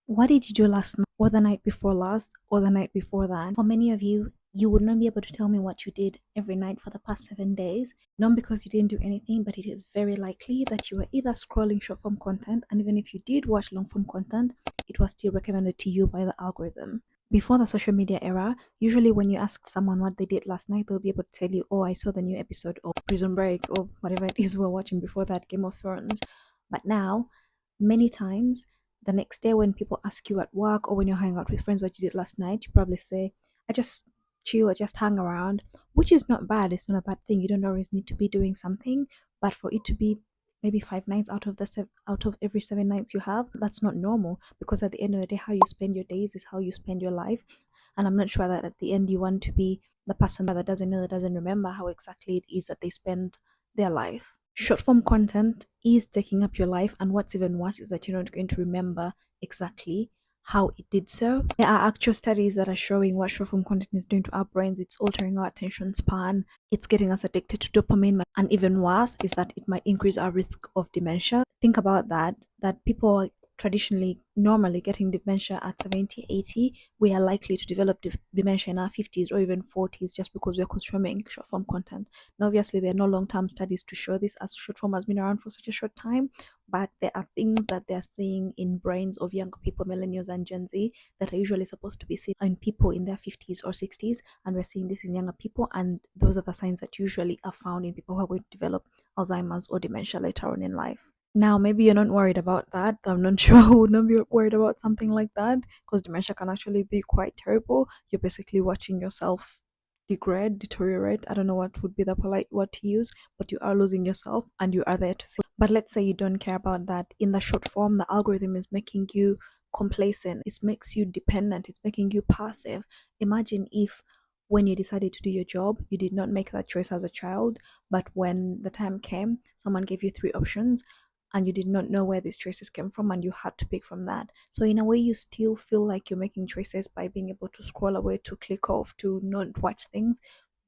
What did you do last night, or the night before last, or the night before that? For many of you, you would not be able to tell me what you did every night for the past 7 days, not because you didn't do anything, but it is very likely that you were either scrolling short form content, and even if you did watch long form content, it was still recommended to you by the algorithm. Before the social media era, usually when you ask someone what they did last night, they'll be able to tell you, oh, I saw the new episode of Prison Break or whatever it is we're watching before that, Game of Thrones. But now, many times, the next day when people ask you at work or when you're hanging out with friends what you did last night, you probably say, I just chill, I just hang around, which is not bad. It's not a bad thing. You don't always need to be doing something, but for it to be maybe 5 nights out of out of every 7 nights you have, that's not normal, because at the end of the day, how you spend your days is how you spend your life. And I'm not sure that at the end you want to be the person that doesn't know, that doesn't remember how exactly it is that they spend their life. Short form content is taking up your life, and what's even worse is that you're not going to remember exactly how it did so. There are actual studies that are showing what short form content is doing to our brains. It's altering our attention span, it's getting us addicted to dopamine, and even worse is that it might increase our risk of dementia. Think about that people traditionally normally getting dementia at 70, 80, we are likely to develop dementia in our 50s or even 40s just because we're consuming short form content. Now, obviously, there are no long term studies to show this, as short form has been around for such a short time, but there are things that they're seeing in brains of younger people, millennials and Gen Z, that are usually supposed to be seen in people in their 50s or 60s, and we're seeing this in younger people, and those are the signs that usually are found in people who are going to develop Alzheimer's or dementia later on in life. Now, maybe you're not worried about that. I'm not sure who would not be worried about something like that, because dementia can actually be quite terrible. You're basically watching yourself degrade, deteriorate. I don't know what would be the polite word to use, but you are losing yourself and you are there to see. But let's say you don't care about that. In the short form, the algorithm is making you complacent, it makes you dependent, it's making you passive. Imagine if when you decided to do your job, you did not make that choice as a child, but when the time came, someone gave you three options and you did not know where these choices came from and you had to pick from that. So in a way, you still feel like you're making choices by being able to scroll away, to click off, to not watch things,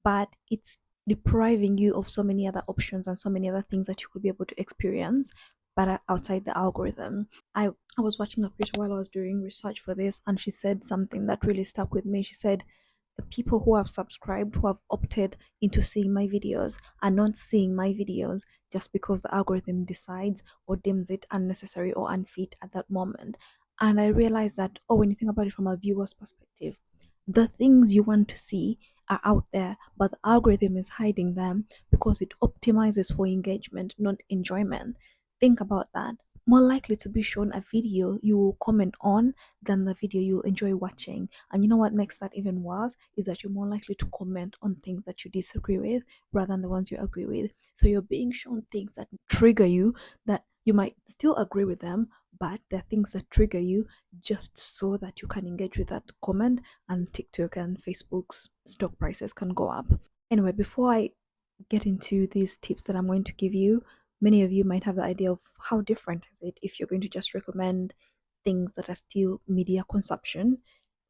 but it's depriving you of so many other options and so many other things that you could be able to experience, but outside the algorithm. I was watching a creator while I was doing research for this, and she said something that really stuck with me. She said, the people who have subscribed, who have opted into seeing my videos, are not seeing my videos just because the algorithm decides or deems it unnecessary or unfit at that moment. And I realized that, oh, when you think about it from a viewer's perspective, the things you want to see are out there, but the algorithm is hiding them because it optimizes for engagement, not enjoyment. Think about that. More likely to be shown a video you will comment on than the video you'll enjoy watching. And you know what makes that even worse is that you're more likely to comment on things that you disagree with rather than the ones you agree with. So you're being shown things that trigger you, that you might still agree with them, but they're things that trigger you just so that you can engage with that comment, and TikTok and Facebook's stock prices can go up. Anyway, before I get into these tips that I'm going to give you, many of you might have the idea of how different is it if you're going to just recommend things that are still media consumption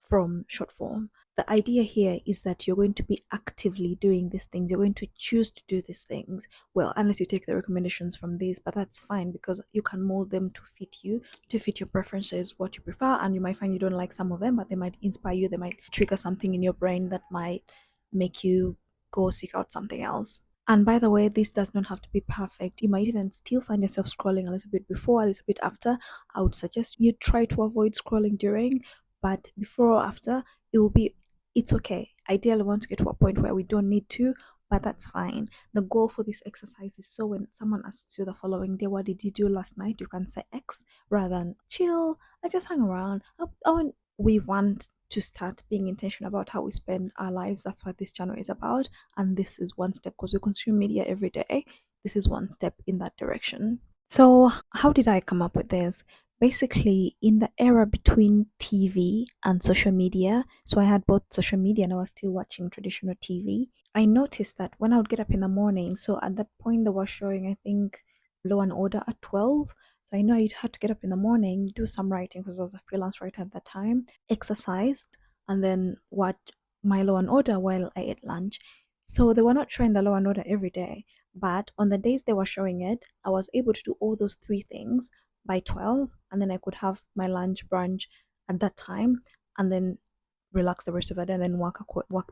from short form. The idea here is that you're going to be actively doing these things. You're going to choose to do these things. Well, unless you take the recommendations from these, but that's fine because you can mold them to fit you, to fit your preferences, what you prefer. And you might find you don't like some of them, but they might inspire you. They might trigger something in your brain that might make you go seek out something else. And by the way, this does not have to be perfect. You might even still find yourself scrolling a little bit before, a little bit after. I would suggest you try to avoid scrolling during, but before or after, it's okay. Ideally, we want to get to a point where we don't need to, but that's fine. The goal for this exercise is so when someone asks you the following day, what did you do last night? You can say X rather than chill. I just hung around. We want to start being intentional about how we spend our lives. That's what this channel is about. And this is one step, because we consume media every day. This is one step in that direction. So, how did I come up with this? Basically, in the era between TV and social media, so I had both social media and I was still watching traditional TV. I noticed that when I would get up in the morning, so at that point they were showing, I think, Law and Order at 12. So I know I had to get up in the morning, do some writing because I was a freelance writer at that time, exercise, and then watch my Law and Order while I ate lunch. So they were not showing the Law and Order every day, but on the days they were showing it, I was able to do all those three things by 12, and then I could have my lunch brunch at that time, and then relax the rest of the day and then work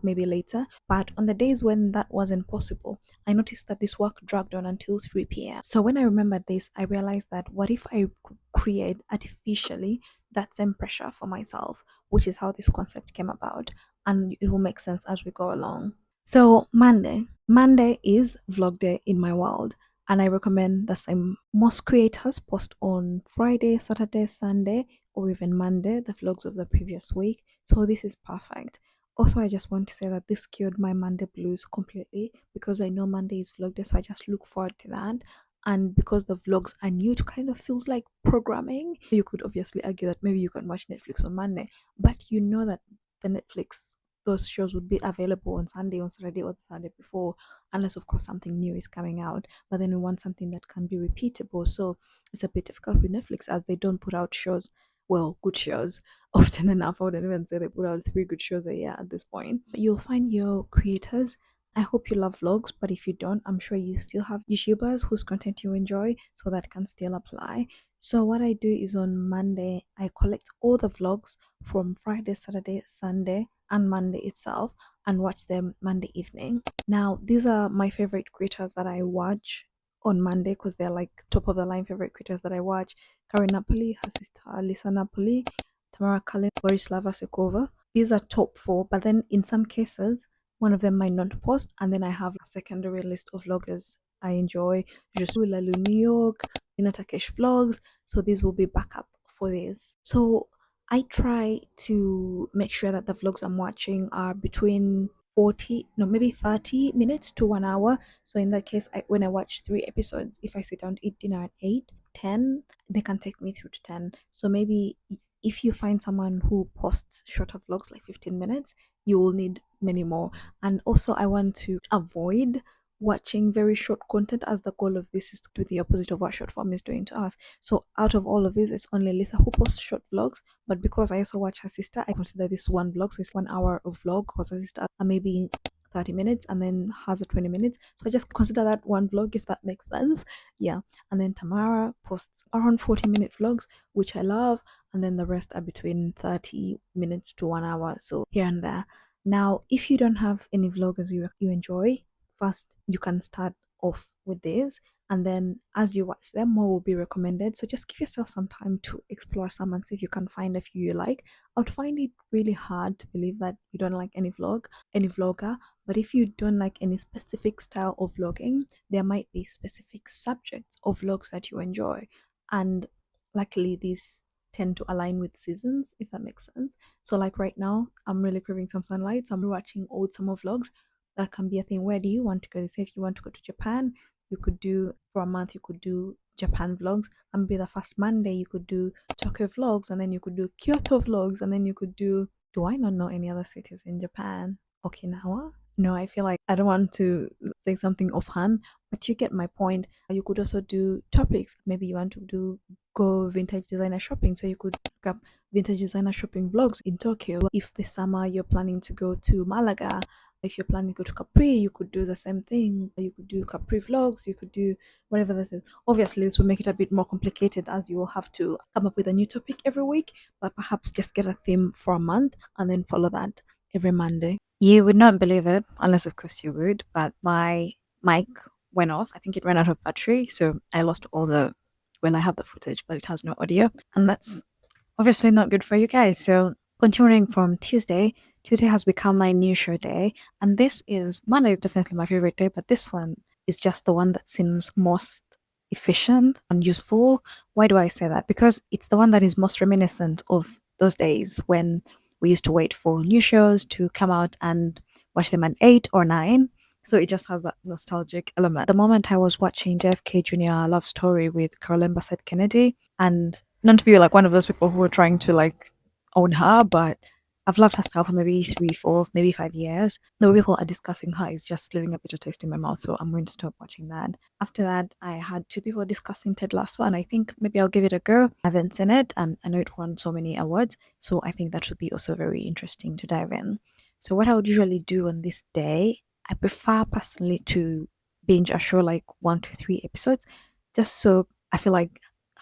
maybe later. But on the days when that wasn't possible, I noticed that this work dragged on until 3 p.m. So when I remembered this, I realized that what if I could create artificially that same pressure for myself, which is how this concept came about, and it will make sense as we go along. So Monday is vlog day in my world, and I recommend the same. Most creators post on Friday, Saturday, Sunday, or even Monday the vlogs of the previous week. So this is perfect. Also, I just want to say that this cured my Monday blues completely because I know Monday is vlog day, so I just look forward to that. And because the vlogs are new, it kind of feels like programming. You could obviously argue that maybe you can watch Netflix on Monday, but you know that the Netflix those shows would be available on Sunday, on Saturday, or the Sunday before, unless of course something new is coming out. But then we want something that can be repeatable. So it's a bit difficult with Netflix as they don't put out shows, well, good shows often enough. I wouldn't even say they put out three good shows a year at this point. You'll find your creators. I hope you love vlogs, but if you don't, I'm sure you still have YouTubers whose content you enjoy, so that can still apply. So what I do is on Monday, I collect all the vlogs from Friday, Saturday, Sunday, and Monday itself and watch them Monday evening. Now, these are my favorite creators that I watch on Monday because they're like top of the line favorite creators that I watch. Karen Napoli, her sister Lisa Napoli, Tamara Kalin, Borislava Sekova. These are top four, but then in some cases, one of them might not post, and then I have a secondary list of vloggers I enjoy. Josu Lalu New York, Ina Takesh vlogs. So these will be backup for this. So I try to make sure that the vlogs I'm watching are between 40, no, maybe 30 minutes to 1 hour. So in that case, when I watch 3 episodes, if I sit down to eat dinner at 8, 10, they can take me through to 10. So maybe if you find someone who posts shorter vlogs, like 15 minutes, you will need many more. And also, I want to avoid watching very short content, as the goal of this is to do the opposite of what short form is doing to us. So out of all of this, it's only Lisa who posts short vlogs, but because I also watch her sister, I consider this one vlog. So it's 1 hour of vlog because her sister are maybe 30 minutes and then has a 20 minutes. So I just consider that one vlog, if that makes sense. Yeah. And then Tamara posts around 40-minute vlogs, which I love. And then the rest are between 30 minutes to 1 hour. So here and there. Now, if you don't have any vloggers you enjoy, first you can start off with this, and then as you watch them, more will be recommended. So just give yourself some time to explore some and see if you can find a few you like. I would find it really hard to believe that you don't like any vlogger, but if you don't like any specific style of vlogging, there might be specific subjects of vlogs that you enjoy, and luckily these tend to align with seasons, if that makes sense. So like right now, I'm really craving some sunlight, so I'm watching old summer vlogs. That can be a thing. Where do you want to go? Say if you want to go to Japan, you could do for a month, you could do Japan vlogs, and be the first Monday you could do Tokyo vlogs, and then you could do Kyoto vlogs, and then you could do I not know any other cities in Japan? Okinawa? No, I feel like I don't want to say something offhand, but you get my point. You could also do topics. Maybe you want to do go vintage designer shopping, so you could look up vintage designer shopping vlogs in Tokyo. If this summer you're planning to go to Malaga, if you're planning to go to Capri, you could do the same thing. You could do Capri vlogs, you could do whatever this is. Obviously, this will make it a bit more complicated as you will have to come up with a new topic every week, but perhaps just get a theme for a month and then follow that every Monday. You would not believe it, unless of course you would, but my mic went off. I think it ran out of battery, so I lost all the, well, I have the footage, but it has no audio, and that's obviously not good for you guys. So continuing from Tuesday, Tuesday has become my new show day, and this is Monday is definitely my favorite day, but this one is just the one that seems most efficient and useful. Why do I say that? Because it's the one that is most reminiscent of those days when we used to wait for new shows to come out and watch them at 8 or 9. So it just has that nostalgic element. The moment I was watching JFK Jr. Love Story with Carolyn Bassett Kennedy, and not to be like one of those people who are trying to like own her, but I've loved her style for maybe 3, 4, maybe 5 years. The way people are discussing her is just leaving a bitter taste in my mouth, so I'm going to stop watching that. After that, I had two people discussing Ted Lasso, and I think maybe I'll give it a go. I haven't seen it, and I know it won so many awards, so I think that should be also very interesting to dive in. So what I would usually do on this day, I prefer personally to binge a show like 1 to 3 episodes, just so I feel like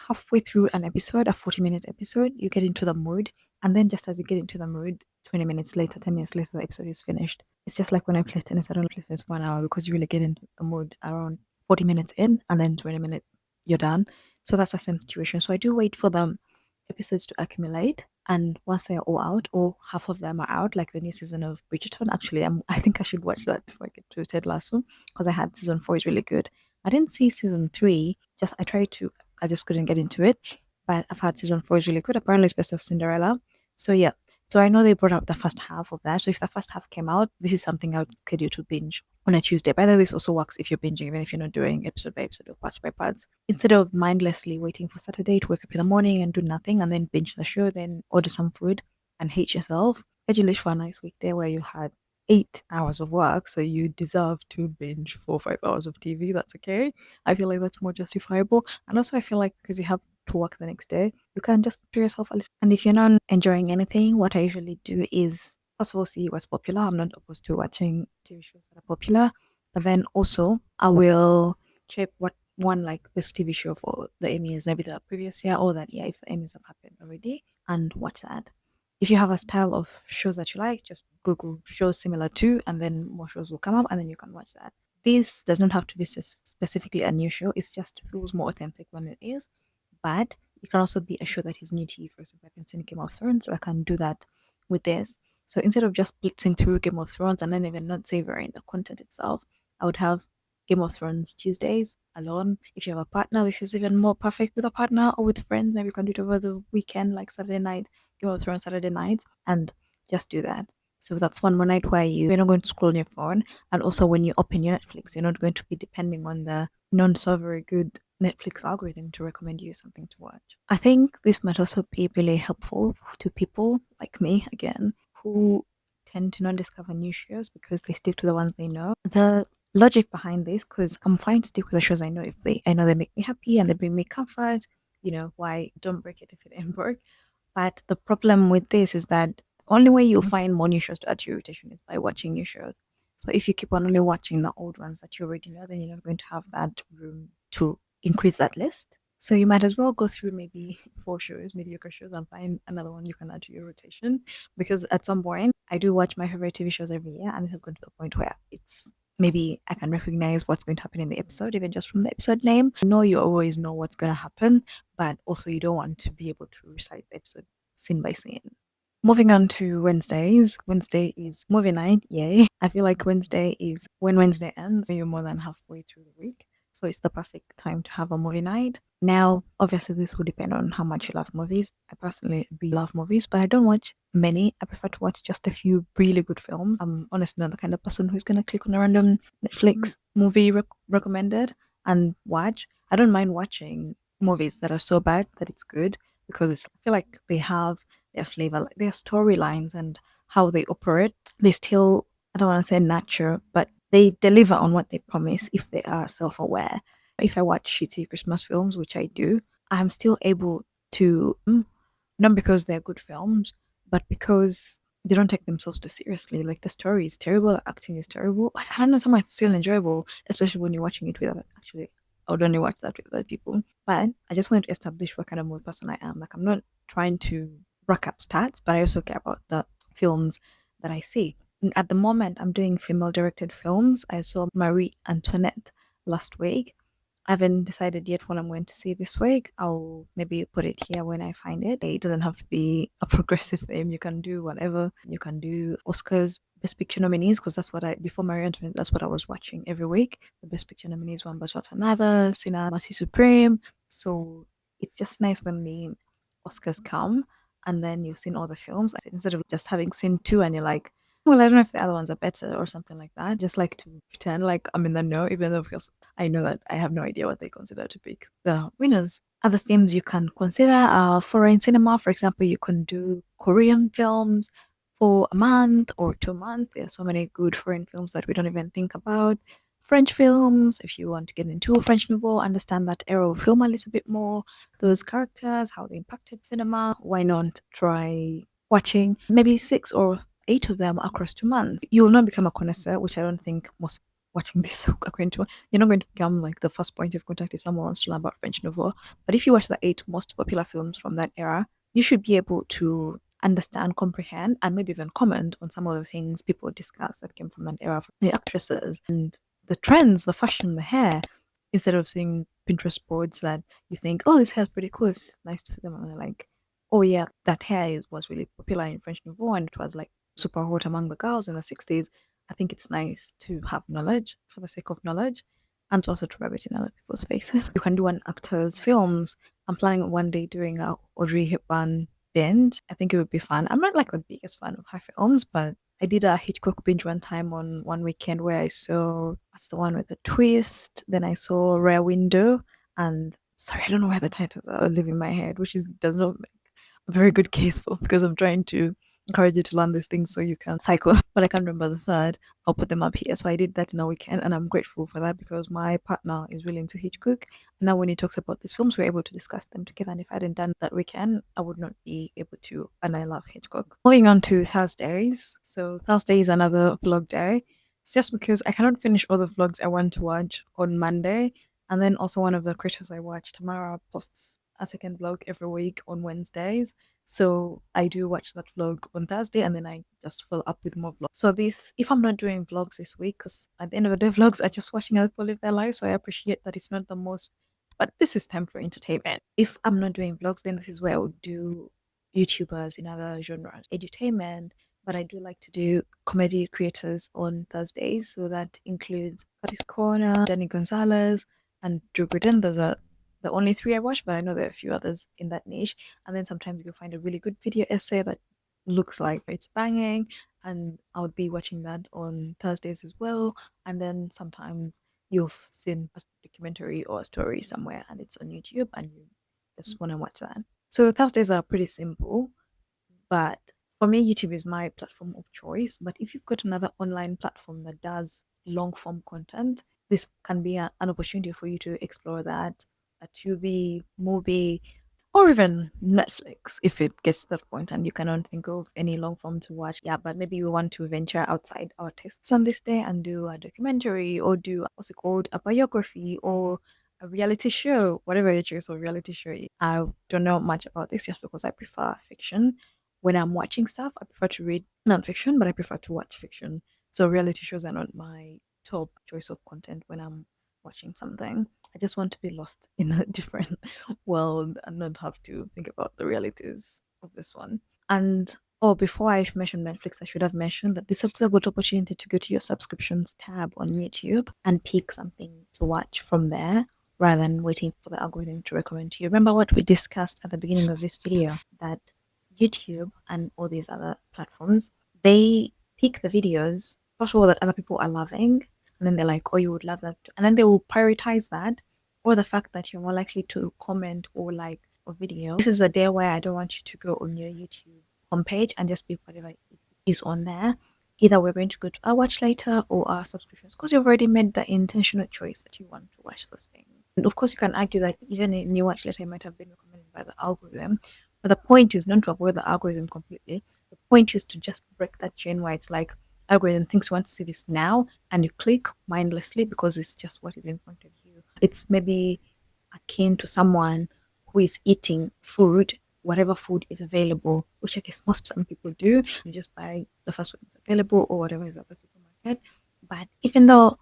halfway through an episode, a 40-minute episode, you get into the mood. And then just as you get into the mood, 20 minutes later, 10 minutes later, the episode is finished. It's just like when I play tennis, I don't play tennis 1 hour because you really get into the mood around 40 minutes in and then 20 minutes, you're done. So that's the same situation. So I do wait for the episodes to accumulate. And once they are all out, or half of them are out, like the new season of Bridgerton, actually, I think I should watch that before I get to Ted Lasso because I had season 4 is really good. I didn't see season 3. I just couldn't get into it. But I've had season 4 is really good. Apparently, it's best of Cinderella. So yeah, so I know they brought up the first half of that. So if the first half came out, this is something I would schedule to binge on a Tuesday. By the way, this also works if you're binging, even if you're not doing episode by episode or parts by parts. Instead of mindlessly waiting for Saturday to wake up in the morning and do nothing and then binge the show, then order some food and hate yourself, schedule it for a nice weekday where you had 8 hours of work, so you deserve to binge 4 or 5 hours of TV. That's okay. I feel like that's more justifiable. And also, I feel like because you have to work the next day, you can just do yourself a list. And if you're not enjoying anything, what I usually do is first of all see what's popular. I'm not opposed to watching TV shows that are popular, but then also I will check what one like best TV show for the Emmys, maybe the previous year or that year if the Emmys have happened already, and watch that. If you have a style of shows that you like, just Google shows similar to, and then more shows will come up, and then you can watch that. This does not have to be specifically a new show. It just feels more authentic when it is. But it can also be a show that is new to you. For example, I can send Game of Thrones, so I can do that with this. So instead of just blitzing through Game of Thrones and then even not savoring the content itself, I would have Game of Thrones Tuesdays alone. If you have a partner, this is even more perfect with a partner or with friends. Maybe you can do it over the weekend, like Saturday night, Game of Thrones Saturday nights, and just do that. So that's one more night where you're not going to scroll on your phone. And also when you open your Netflix, you're not going to be depending on the non so very good Netflix algorithm to recommend you something to watch. I think this might also be really helpful to people like me, again, who tend to not discover new shows because they stick to the ones they know. The logic behind this, because I'm fine to stick with the shows I know if I know they make me happy and they bring me comfort. Why don't break it if it ain't broke? But the problem with this is that only way you'll find more new shows to add to your rotation is by watching new shows. So if you keep on only watching the old ones that you already know, then you're not going to have that room to increase that list. So you might as well go through maybe 4 shows, mediocre shows, and find another one you can add to your rotation. Because at some point, I do watch my favorite TV shows every year, and it has gone to the point where it's maybe I can recognize what's going to happen in the episode, even just from the episode name. I know you always know what's going to happen, but also you don't want to be able to recite the episode scene by scene. Moving on to Wednesdays. Wednesday is movie night. Yay. I feel like Wednesday is when Wednesday ends, you're more than halfway through the week. So it's the perfect time to have a movie night. Now, obviously, this will depend on how much you love movies. I personally really love movies, but I don't watch many. I prefer to watch just a few really good films. I'm honestly not the kind of person who's going to click on a random Netflix movie recommended and watch. I don't mind watching movies that are so bad that it's good because I feel like they have their flavor, like their storylines and how they operate. They still, I don't want to say nurture, but they deliver on what they promise if they are self aware. If I watch shitty Christmas films, which I do, I'm still able to, not because they're good films, but because they don't take themselves too seriously. Like the story is terrible, the acting is terrible. I don't know, somehow it's still enjoyable, especially when you're watching it with actually I would only watch that with other people. But I just want to establish what kind of movie person I am. Like I'm not trying to rack up stats, but I also care about the films that I see. At the moment, I'm doing female directed films. I saw Marie Antoinette last week. I haven't decided yet what I'm going to see this week. I'll maybe put it here when I find it. It doesn't have to be a progressive theme. You can do whatever. You can do Oscars, Best Picture nominees, because that's what before Marie Antoinette, that's what I was watching every week. The Best Picture nominees were Bajot Another, Sina Mercy Supreme. So it's just nice when the Oscars come and then you've seen all the films instead of just having seen two and you're like, well, I don't know if the other ones are better or something like that. Just like to pretend like I'm in the know, even though because I know that I have no idea what they consider to be the winners. Other themes you can consider are foreign cinema. For example, you can do Korean films for a month or 2 months. There are so many good foreign films that we don't even think about. French films, if you want to get into a French novel, understand that era of film a little bit more, those characters, how they impacted cinema. Why not try watching maybe 6 or 8 of them across 2 months? You will not become a connoisseur, which I don't think most watching this according to, you're not going to become like the first point of contact if someone wants to learn about French Nouveau. But if you watch the 8 most popular films from that era, you should be able to understand, comprehend, and maybe even comment on some of the things people discuss that came from that era, from the actresses and the trends, the fashion, the hair, instead of seeing Pinterest boards that you think, oh, this hair's pretty cool. It's nice to see them. And they're like, oh, yeah, that was really popular in French Nouveau and it was like super hot among the girls in the 60s. I think it's nice to have knowledge for the sake of knowledge and to also to rub it in other people's faces. You can do an actor's films. I'm planning one day doing a Audrey Hepburn binge. I think it would be fun. I'm not like the biggest fan of her films, but I did a Hitchcock binge one time on one weekend where I saw, what's the one with the twist? Then I saw Rare Window, and sorry, I don't know where the titles are live in my head, which is does not make a very good case for, because I'm trying to encourage you to learn these things so you can cycle. But I can't remember the third. I'll put them up here. So I did that in a weekend, and I'm grateful for that because my partner is really into Hitchcock. And now when he talks about these films, we're able to discuss them together. And if I hadn't done that weekend, I would not be able to. And I love Hitchcock. Moving on to Thursdays. So Thursday is another vlog day. It's just because I cannot finish all the vlogs I want to watch on Monday. And then also one of the creators I watch, Tamara, posts a second vlog every week on Wednesdays. So I do watch that vlog on Thursday and then I just fill up with more vlogs. So this, if I'm not doing vlogs this week, because at the end of the day, vlogs are just watching other people live their lives. So I appreciate that it's not the most, but this is time for entertainment. If I'm not doing vlogs, then this is where I would do YouTubers in other genres, edutainment. But I do like to do comedy creators on Thursdays. So that includes Curtis Corner, Danny Gonzalez, and Drew Gooden. Those are the only three I watch, but I know there are a few others in that niche. And then sometimes you'll find a really good video essay that looks like it's banging, and I would be watching that on Thursdays as well. And then sometimes you've seen a documentary or a story somewhere and it's on YouTube and you just want to watch that. So Thursdays are pretty simple, but for me, YouTube is my platform of choice. But if you've got another online platform that does long form content, this can be an opportunity for you to explore that, a TV, movie, or even Netflix if it gets to that point and you cannot think of any long form to watch. Yeah, but maybe you want to venture outside our tastes on this day and do a documentary or do, what's it called, a biography or a reality show, whatever your choice of reality show is. I don't know much about this just because I prefer fiction. When I'm watching stuff, I prefer to read nonfiction, but I prefer to watch fiction. So reality shows are not my top choice of content when I'm watching something. I just want to be lost in a different world and not have to think about the realities of this one. And oh, before I mention Netflix, I should have mentioned that this is a good opportunity to go to your subscriptions tab on YouTube and pick something to watch from there rather than waiting for the algorithm to recommend to you. Remember what we discussed at the beginning of this video, that YouTube and all these other platforms, they pick the videos, first of all, that other people are loving, and then they're like, oh, you would love that too. And then they will prioritize that, or the fact that you're more likely to comment or like a video. This is a day where I don't want you to go on your YouTube homepage and just pick whatever is on there. Either we're going to go to our watch later or our subscriptions, because you've already made the intentional choice that you want to watch those things. And of course, you can argue that even in your watch later, it might have been recommended by the algorithm. But the point is not to avoid the algorithm completely. The point is to just break that chain where it's like, algorithm thinks you want to see this now, and you click mindlessly because it's just what is in front of you. It's maybe akin to someone who is eating food, whatever food is available, which I guess some people do. You just buy the first one that's available or whatever is at the supermarket. But even though,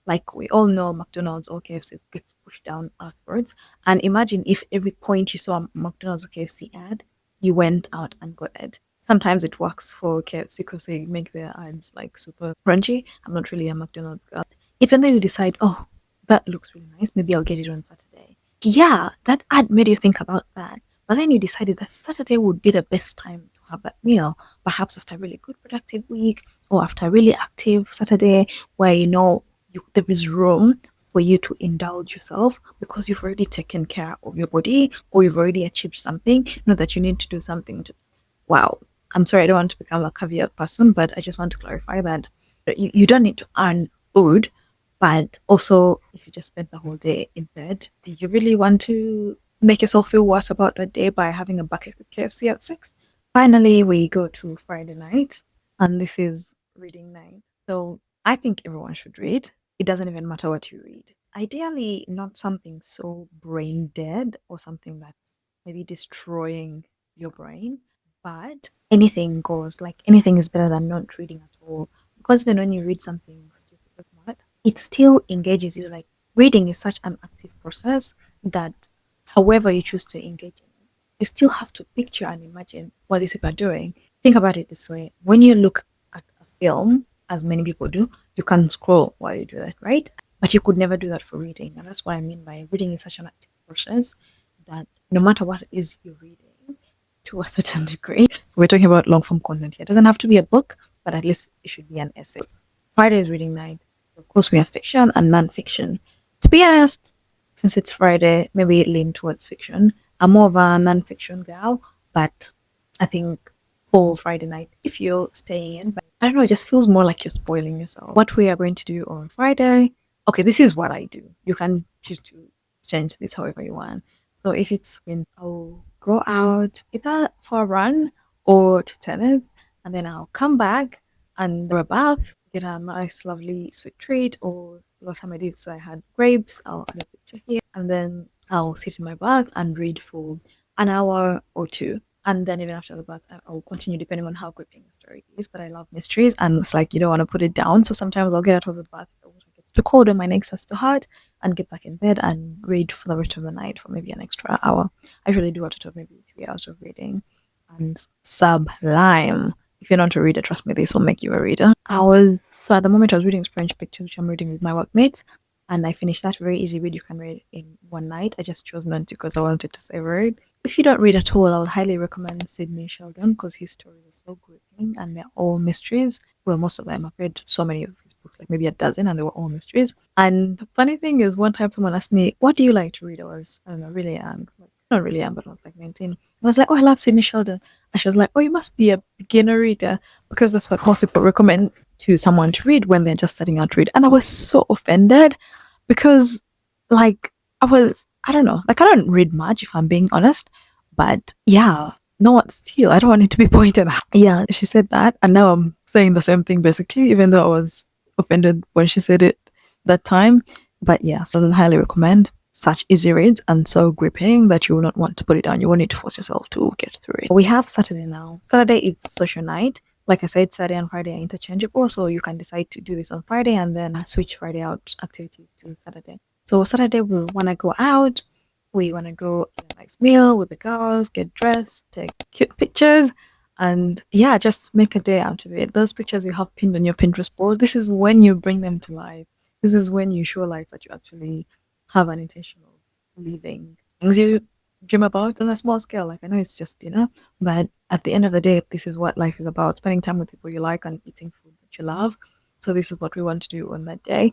like we all know, McDonald's or KFC gets pushed down afterwards, and imagine if every point you saw a McDonald's or KFC ad, you went out and got it. Sometimes it works for KFC because they make their ads like super crunchy. I'm not really a McDonald's girl. Even though you decide, oh, that looks really nice, maybe I'll get it on Saturday. Yeah, that ad made you think about that. But then you decided that Saturday would be the best time to have that meal. Perhaps after a really good productive week or after a really active Saturday where there is room for you to indulge yourself because you've already taken care of your body or you've already achieved something. Not that you need to do something to, wow, I'm sorry, I don't want to become a caveat person, but I just want to clarify that you don't need to earn food, but also if you just spend the whole day in bed, do you really want to make yourself feel worse about the day by having a bucket of KFC at 6? Finally, we go to Friday night, and this is reading night. So I think everyone should read. it doesn't even matter what you read. Ideally, not something so brain dead or something that's maybe destroying your brain, but anything goes. Like anything is better than not reading at all. Because even when you read something stupid or smart, it still engages you. Like reading is such an active process that however you choose to engage in it, you still have to picture and imagine what these people are doing. Think about it this way: when you look at a film, as many people do, you can scroll while you do that, right? But you could never do that for reading. And that's what I mean by reading is such an active process that no matter what it is you're reading, to a certain degree, so we're talking about long form content here. It doesn't have to be a book, but at least it should be an essay. Friday is reading night. So of course, we have fiction and non fiction. To be honest, since it's Friday, maybe lean towards fiction. I'm more of a non fiction gal, but I think for Friday night, if you're staying in, but I don't know, it just feels more like you're spoiling yourself. What we are going to do on Friday, okay, this is what I do. You can choose to change this however you want. So if it's when I'll go out either for a run or to tennis, and then I'll come back and do a bath, get a nice, lovely sweet treat. Or last time I did, so I had grapes. I'll add a picture here, and then I'll sit in my bath and read for an hour or two. And then even after the bath, I'll continue depending on how gripping the story is. But I love mysteries, and it's like you don't want to put it down. So sometimes I'll get out of the bath, the water gets too cold, and my neck starts to hurt, and get back in bed and read for the rest of the night for maybe an extra hour. I usually do a total of maybe 3 hours of reading, and sublime. If you're not a reader, trust me, this will make you a reader. So at the moment I was reading French pictures, which I'm reading with my workmates, and I finished that very easy read. You can read in one night. I just chose not to because I wanted to savor it. If you don't read at all, I would highly recommend Sidney Sheldon because his stories are so gripping and they're all mysteries. Well, most of them. I've read so many of his books, like maybe a dozen, and they were all mysteries. And the funny thing is, one time someone asked me, "What do you like to read?" I don't know, really young, like, not really young, but I was like 19. And I was like, "Oh, I love Sidney Sheldon." And she was like, "Oh, you must be a beginner reader because that's what most people recommend to someone to read when they're just starting out to read." And I was so offended because, like, I don't know, like, I don't read much if I'm being honest, but yeah, no one still, I don't want it to be pointed out. Yeah, she said that, and now I'm saying the same thing basically, even though I was offended when she said it that time. But yeah, so I highly recommend such easy reads and so gripping that you will not want to put it down. You will need to force yourself to get through it. We have Saturday now. Saturday is social night. Like I said, Saturday and Friday are interchangeable, so you can decide to do this on Friday and then switch Friday out activities to Saturday. So Saturday we want to go out. We want to go eat a nice meal with the girls, get dressed, take cute pictures, and yeah, just make a day out of it. Those pictures you have pinned on your Pinterest board, this is when you bring them to life. This is when you show life that you actually have an intention of living things you dream about on a small scale. Like I know it's just dinner, but at the end of the day, this is what life is about: spending time with people you like and eating food that you love. So this is what we want to do on that day.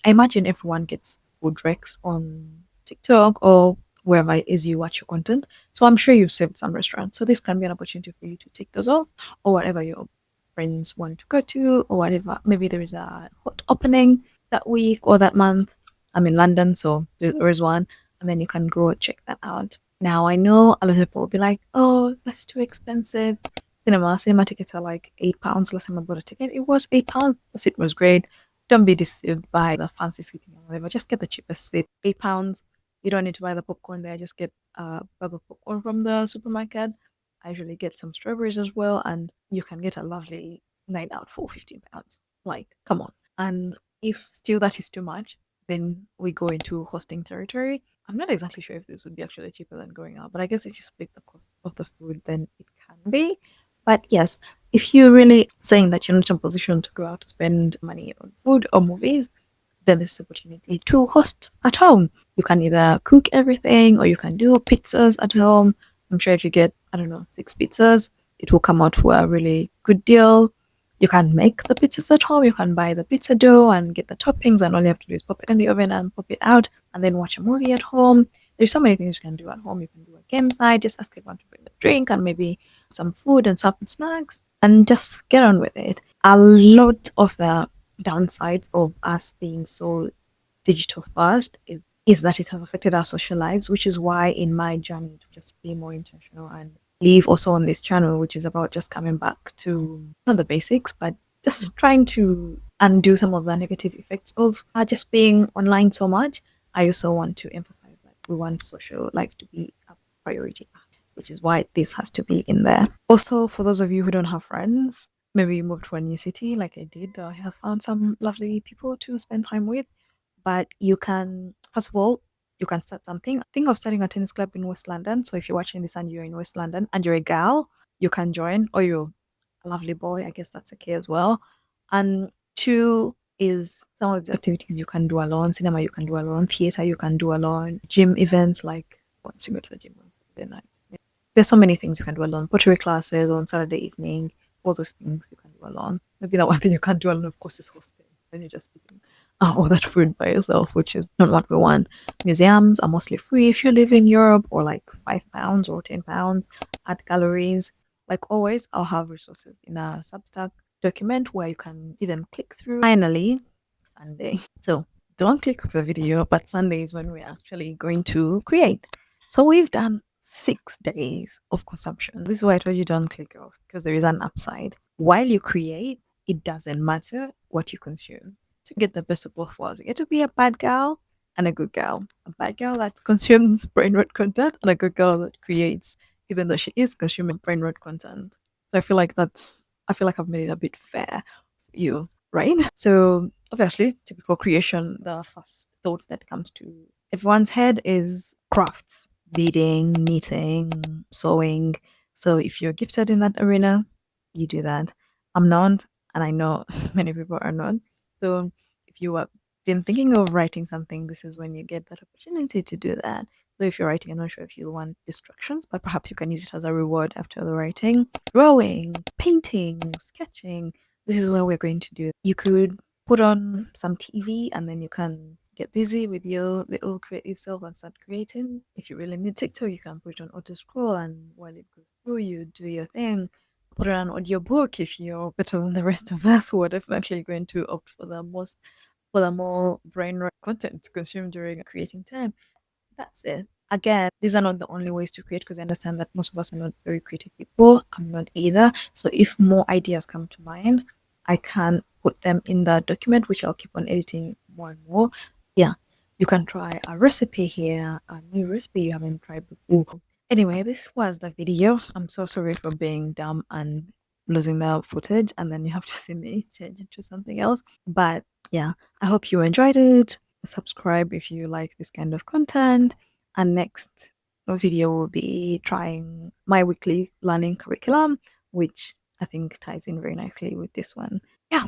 I imagine everyone gets food recs on TikTok or wherever it is you watch your content. So I'm sure you've saved some restaurants. So this can be an opportunity for you to take those off or whatever your friends want to go to or whatever. Maybe there is a hot opening that week or that month. I'm in London, so there's always one. And then you can go check that out. Now, I know a lot of people will be like, oh, that's too expensive. Cinema tickets are like £8. Last time I bought a ticket, it was £8. The seat was great. Don't be deceived by the fancy seating or whatever. Just get the cheapest seat, £8. You don't need to buy the popcorn there. Just get a bag of popcorn from the supermarket. I usually get some strawberries as well, and you can get a lovely night out for £15. Like, come on. And if still that is too much, then we go into hosting territory. I'm not exactly sure if this would be actually cheaper than going out, but I guess if you split the cost of the food, then it can be. But yes, if you're really saying that you're not in a position to go out to spend money on food or movies, then this is opportunity to host at home. You can either cook everything or you can do pizzas at home. I'm sure if you get, I don't know, 6 pizzas, it will come out for a really good deal. You can make the pizzas at home. You can buy the pizza dough and get the toppings, and all you have to do is pop it in the oven and pop it out, and then watch a movie at home. There's so many things you can do at home. You can do a game night. Just ask everyone to bring a drink and maybe some food and some snacks, and just get on with it. A lot of the downsides of us being so digital first is that it has affected our social lives, which is why in my journey to just be more intentional and leave also on this channel, which is about just coming back to not the basics, but just trying to undo some of the negative effects of just being online so much. I also want to emphasize that we want social life to be a priority, which is why this has to be in there. Also, for those of you who don't have friends, maybe you moved to a new city like I did, I have found some lovely people to spend time with. But you can, first of all, you can start something. Think of starting a tennis club in West London. So if you're watching this and you're in West London and you're a gal, you can join, or you're a lovely boy, I guess that's okay as well. And two is some of the activities you can do alone. Cinema you can do alone, theater you can do alone, gym events like once you go to the gym on Saturday night. There's so many things you can do alone. Pottery classes on Saturday evening, all those things you can do alone. Maybe the one thing you can't do alone, of course, is hosting. Then you're just eating all that food by yourself, which is not what we want. Museums are mostly free if you live in Europe, or like £5 or £10. Art galleries, like always, I'll have resources in a Substack document where you can even click through. Finally, Sunday. So don't click the video, but Sunday is when we're actually going to create. So we've done 6 days of consumption. This is why I told you don't click off, because there is an upside. While you create, it doesn't matter what you consume. To get the best of both worlds, you get to be a bad girl and a good girl. A bad girl that consumes brain rot content, and a good girl that creates, even though she is consuming brain rot content. So I feel like I've made it a bit fair for you, right? So obviously, typical creation, the first thought that comes to everyone's head is crafts, beading, knitting, sewing. So if you're gifted in that arena, you do that. I'm not, and I know many people are not. So if you have been thinking of writing something, this is when you get that opportunity to do that. So if you're writing, I'm not sure if you want distractions, but perhaps you can use it as a reward after the writing. Drawing, painting, sketching. This is where we're going to do. You could put on some TV and then you can get busy with your little creative self and start creating. If you really need TikTok, you can put it on auto scroll, and while it goes through, you do your thing. Put it on audiobook if you're better than the rest of us, who are definitely going to opt for the more brain rot content to consume during a creating time. That's it. Again, these are not the only ways to create, because I understand that most of us are not very creative people. I'm not either. So if more ideas come to mind, I can put them in the document, which I'll keep on editing more and more. Yeah, you can try a recipe here, a new recipe you haven't tried before. Anyway, this was the video. I'm so sorry for being dumb and losing the footage, and then you have to see me change it to something else. But yeah, I hope you enjoyed it. Subscribe if you like this kind of content. And next video will be trying my weekly learning curriculum, which I think ties in very nicely with this one. Yeah.